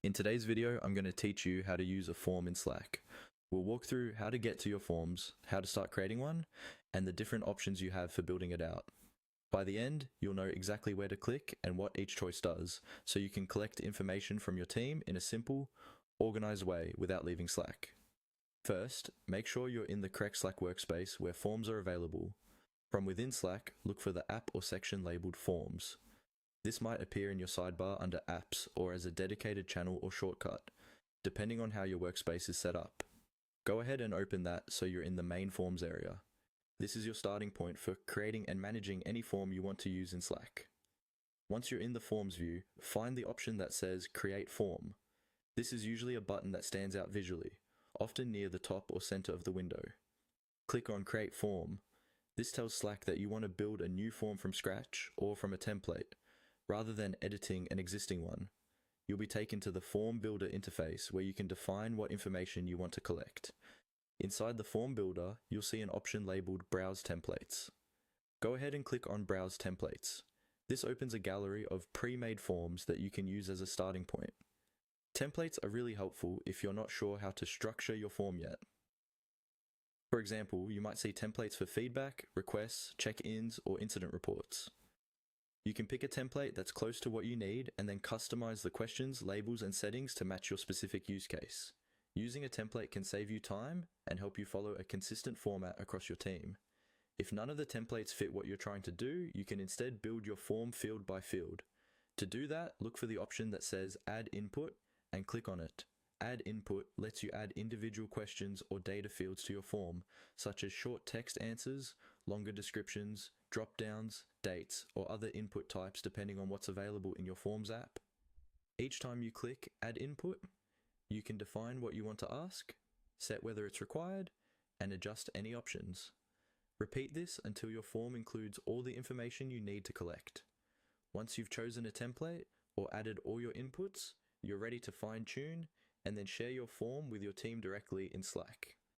In today's video, I'm going to teach you how to use a form in Slack. We'll walk through how to get to your forms, how to start creating one, and the different options you have for building it out. By the end, you'll know exactly where to click and what each choice does, so you can collect information from your team in a simple, organized way without leaving Slack. First, make sure you're in the correct Slack workspace where forms are available. From within Slack, look for the app or section labeled Forms. This might appear in your sidebar under Apps or as a dedicated channel or shortcut, depending on how your workspace is set up. Go ahead and open that so you're in the main Forms area. This is your starting point for creating and managing any form you want to use in Slack. Once you're in the Forms view, find the option that says Create Form. This is usually a button that stands out visually, often near the top or center of the window. Click on Create Form. This tells Slack that you want to build a new form from scratch or from a template, rather than editing an existing one. You'll be taken to the Form Builder interface where you can define what information you want to collect. Inside the Form Builder, you'll see an option labeled Browse Templates. Go ahead and click on Browse Templates. This opens a gallery of pre-made forms that you can use as a starting point. Templates are really helpful if you're not sure how to structure your form yet. For example, you might see templates for feedback, requests, check-ins, or incident reports. You can pick a template that's close to what you need and then customize the questions, labels, and settings to match your specific use case. Using a template can save you time and help you follow a consistent format across your team. If none of the templates fit what you're trying to do, you can instead build your form field by field. To do that, look for the option that says Add Input and click on it. Add Input lets you add individual questions or data fields to your form, such as short text answers, longer descriptions, drop-downs, dates, or other input types depending on what's available in your Forms app. Each time you click Add Input, you can define what you want to ask, set whether it's required, and adjust any options. Repeat this until your form includes all the information you need to collect. Once you've chosen a template or added all your inputs, you're ready to fine-tune and then share your form with your team directly in Slack.